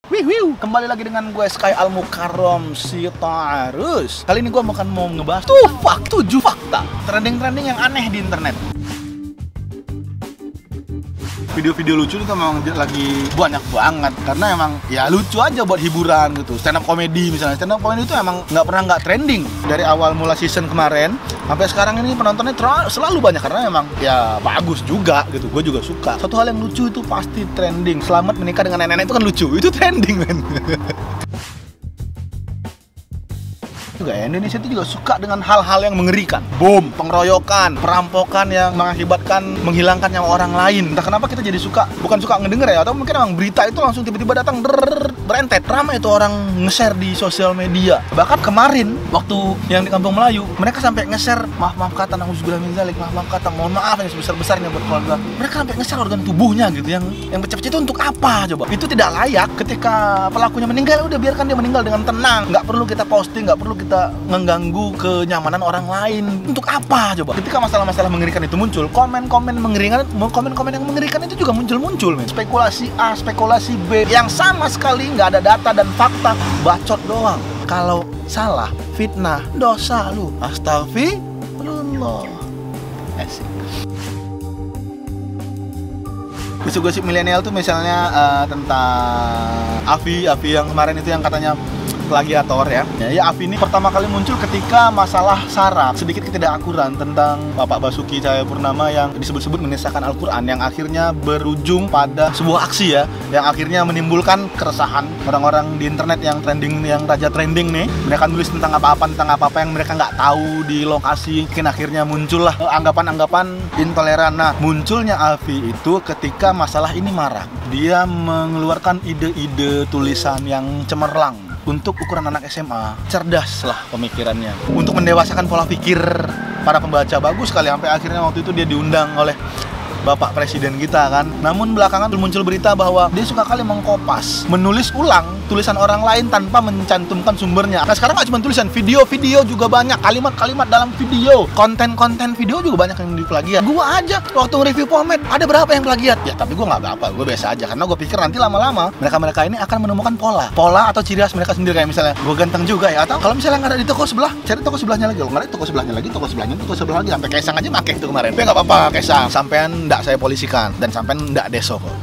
Kembali lagi dengan gue Sky Al Mukarram Sitarus. Kali ini gue mau ngebahas 7 fakta trending-trending yang aneh di internet. Video-video lucu itu memang lagi banyak banget karena emang ya lucu aja buat hiburan gitu. Stand up comedy misalnya, stand up comedy itu emang nggak pernah nggak trending dari awal mula season kemarin sampai sekarang ini penontonnya selalu banyak karena emang ya bagus juga gitu. Gue juga suka. Satu hal yang lucu itu pasti trending. Selamat menikah dengan nenek-nenek itu kan lucu, itu trending men. Juga ya, Indonesia itu juga suka dengan hal-hal yang mengerikan. Bom, pengeroyokan, perampokan yang mengakibatkan menghilangkan nyawa orang lain. Entah kenapa kita jadi suka, bukan suka ngedenger ya, atau mungkin emang berita itu langsung tiba-tiba datang berentet. Ramai itu orang nge-share di sosial media. Bahkan kemarin waktu yang di Kampung Melayu, mereka sampai nge-share maaf kata nauzubillah min dzalik, maaf kata mohon maaf yang sebesar-besarnya buat keluarga. Mereka sampai nge-share organ tubuhnya gitu yang pecah-pecah itu untuk apa coba? Itu tidak layak. Ketika pelakunya meninggal, udah biarkan dia meninggal dengan tenang. Nggak perlu kita posting, nggak perlu kita mengganggu kenyamanan orang lain. Untuk apa coba? Ketika masalah-masalah mengerikan itu muncul, komen-komen yang mengerikan itu juga muncul men. Spekulasi A, spekulasi B yang sama sekali nggak ada data dan fakta, bacot doang. Kalau salah, fitnah, dosa lu. Astagfirullah. Asik. Gosip-gosip milenial tuh misalnya tentang Afi yang kemarin itu yang katanya plagiator ya. Ya Afi ini pertama kali muncul ketika masalah syarat sedikit ketidakakuran tentang Bapak Basuki Cahayapurnama yang disebut-sebut menisahkan Al-Quran yang akhirnya berujung pada sebuah aksi ya, yang akhirnya menimbulkan keresahan orang-orang di internet yang trending, yang raja trending nih. Mereka nulis tentang apa-apa yang mereka nggak tahu di lokasi. Mungkin akhirnya muncullah anggapan-anggapan intoleran. Nah, munculnya Afi itu ketika masalah ini marak. Dia mengeluarkan ide-ide tulisan yang cemerlang untuk ukuran anak SMA, cerdas lah pemikirannya. Untuk mendewasakan pola pikir para pembaca, bagus sekali. Sampai akhirnya waktu itu dia diundang oleh Bapak Presiden kita kan. Namun belakangan muncul berita bahwa dia suka kali mengkopas, menulis ulang tulisan orang lain tanpa mencantumkan sumbernya. Nah sekarang nggak cuma tulisan, video-video juga banyak, kalimat-kalimat dalam video, konten-konten video juga banyak yang diplagiat. Gua aja waktu nge-review pomade, ada berapa yang plagiat? Ya tapi gua nggak apa-apa, gua biasa aja. Karena gua pikir nanti lama-lama mereka ini akan menemukan pola atau ciri khas mereka sendiri. Kayak misalnya, gua ganteng juga ya, atau kalau misalnya nggak ada di toko sebelah, cari toko sebelahnya lagi. Kalau nggak ada toko sebelahnya lagi, toko sebelah lagi. Sampai Kaisang aja pakai itu kemarin. Tapi nggak apa-apa Kaisang, sampean nggak saya polisikan dan sampean nggak deso kok.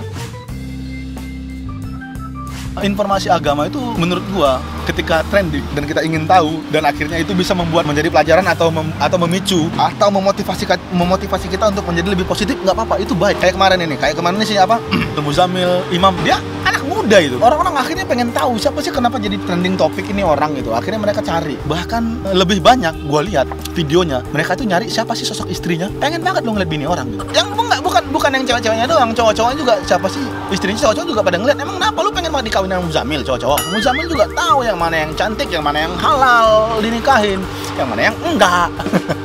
Informasi agama itu menurut gua ketika trending dan kita ingin tahu dan akhirnya itu bisa membuat menjadi pelajaran atau memicu atau memotivasi kita untuk menjadi lebih positif, nggak apa-apa, itu baik. Kayak kemarin ini sih apa Muzamil Imam, dia anak muda itu. Orang-orang akhirnya pengen tahu siapa sih, kenapa jadi trending topik ini orang gitu. Akhirnya mereka cari. Bahkan lebih banyak gua lihat videonya, mereka tuh nyari siapa sih sosok istrinya. Pengen banget lo ngeliat bini orang gitu. Yang bukan yang cewek-ceweknya doang, cowok-cowoknya juga siapa sih istrinya. Cowok-cowok juga pada ngeliat. Emang kenapa lu pengen banget dikawin dengan Muzamil? Cowok-cowok Muzamil juga tahu yang mana yang cantik, yang mana yang halal dinikahin, yang mana yang enggak.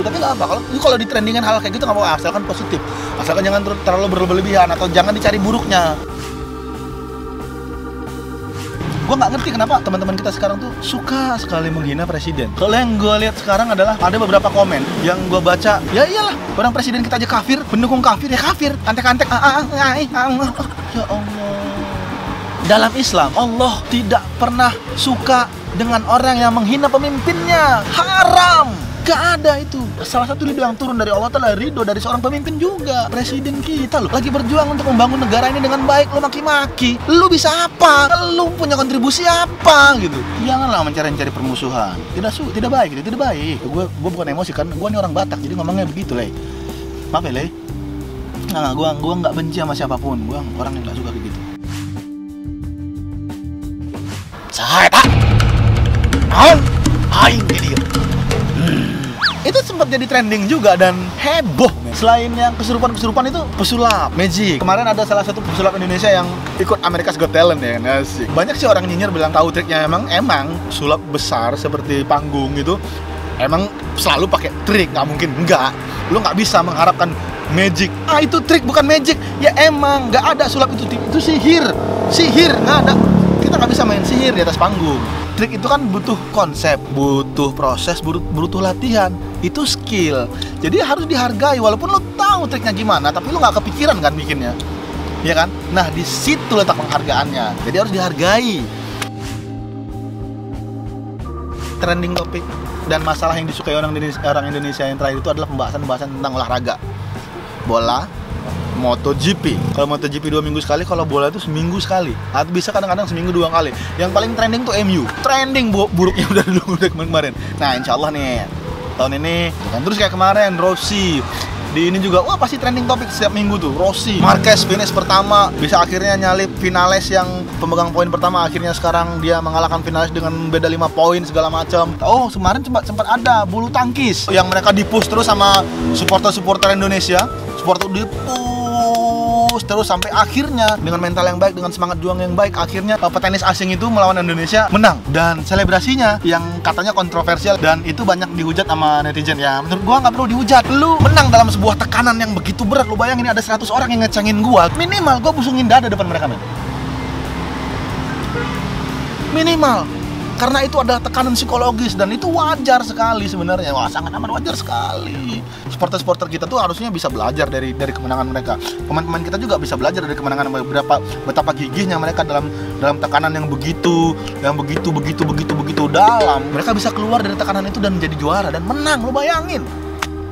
Tapi nggak apa, kalau di trendingan hal kayak gitu nggak apa-apa, asalkan positif, asalkan jangan terlalu berlebihan atau jangan dicari buruknya. Gue nggak ngerti kenapa teman-teman kita sekarang tuh suka sekali menghina presiden. Kalau yang gue lihat sekarang adalah ada beberapa komen yang gue baca, ya iyalah, orang presiden kita aja kafir, pendukung kafir ya kafir, antek-antek, ya Allah. Dalam Islam, Allah tidak pernah suka dengan orang yang menghina pemimpinnya. Haram. Gak ada itu. Salah satu ridho yang turun dari Allah adalah ridho dari seorang pemimpin juga. Presiden kita loh lagi berjuang untuk membangun negara ini dengan baik, lo maki-maki. Lo bisa apa? Lo punya kontribusi apa gitu. Janganlah mencari permusuhan. Tidak baik gitu, tidak baik. Gue bukan emosi kan, gue ini orang Batak jadi ngomongnya begitu, Le. Maaf ya, Le. Nah, gue nggak benci sama siapapun. Gue orang yang nggak suka kayak gitu. Saya tak aing dia. Itu sempat jadi trending juga dan heboh. Selain yang kesurupan itu pesulap, magic. Kemarin ada salah satu pesulap Indonesia yang ikut America's Got Talent ya, asik. Banyak sih orang nyinyir bilang tahu triknya. Emang sulap besar seperti panggung itu emang selalu pakai trik, nggak mungkin enggak. Lu nggak bisa mengharapkan magic. Itu trik bukan magic. Ya emang nggak ada sulap itu sihir nggak ada. Kita nggak bisa main sihir di atas panggung. Trik itu kan butuh konsep, butuh proses, butuh latihan. Itu skill. Jadi harus dihargai walaupun lo tahu triknya gimana, tapi lo nggak kepikiran kan bikinnya. ya kan? Nah, di situ letak penghargaannya. Jadi harus dihargai. Trending topik dan masalah yang disukai orang Indonesia yang terakhir itu adalah pembahasan tentang olahraga. Bola, MotoGP. Kalau MotoGP 2 minggu sekali, kalau bola itu seminggu sekali. Atau bisa kadang-kadang seminggu 2 kali. Yang paling trending tuh MU. Trending buruknya udah dulu udah kemarin. Nah, insya Allah nih tahun ini kan terus kayak kemarin Rossi. Di ini juga, wah pasti trending topik setiap minggu tuh. Rossi, Marquez finish pertama, bisa akhirnya nyalip finalis yang pemegang poin pertama. Akhirnya sekarang dia mengalahkan finalis dengan beda 5 poin segala macam. Oh, kemarin sempat ada bulu tangkis yang mereka dipush terus sama supporter Indonesia. Supporter dipush terus sampai akhirnya dengan mental yang baik, dengan semangat juang yang baik, akhirnya petenis asing itu melawan Indonesia menang. Dan selebrasinya yang katanya kontroversial dan itu banyak dihujat sama netizen. Ya menurut gua nggak perlu dihujat. Lu menang dalam sebuah tekanan yang begitu berat. Lu bayangin ada 100 orang yang ngecengin gua, minimal gua busungin dada depan mereka, men. Minimal. Karena itu adalah tekanan psikologis dan itu wajar sekali sebenarnya. Wah, sangat amat wajar sekali. Supporter kita tuh harusnya bisa belajar dari kemenangan mereka. Pemain-pemain kita juga bisa belajar dari kemenangan betapa gigihnya mereka dalam tekanan yang begitu dalam. Mereka bisa keluar dari tekanan itu dan menjadi juara dan menang. Lu bayangin.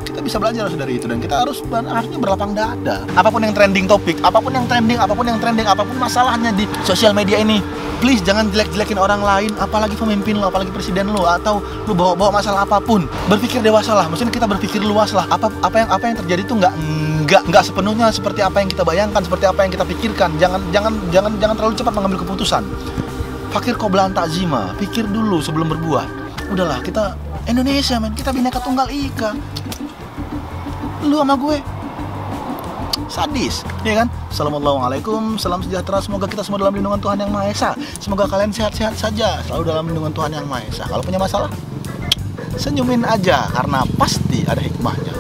Kita bisa belajar dari itu dan kita harusnya berlapang dada. Apapun yang trending topik, apapun yang trending, apapun masalahnya di sosial media ini, please jangan jelek-jelekin orang lain, apalagi pemimpin lo, apalagi presiden lo, atau lo bawa masalah apapun. Berpikir dewasa lah, maksudnya kita berpikir luas lah. Apa yang terjadi itu nggak sepenuhnya seperti apa yang kita bayangkan, seperti apa yang kita pikirkan. Jangan terlalu cepat mengambil keputusan. Fakir qobla an ta'zima, pikir dulu sebelum berbuat. Udahlah, kita Indonesia, men, kita Bhinneka Tunggal Ika. Lu sama gue sadis, ya kan? Assalamualaikum, salam sejahtera. Semoga kita semua dalam lindungan Tuhan Yang Maha Esa. Semoga kalian sehat-sehat saja, selalu dalam lindungan Tuhan Yang Maha Esa. Kalau punya masalah, senyumin aja karena pasti ada hikmahnya.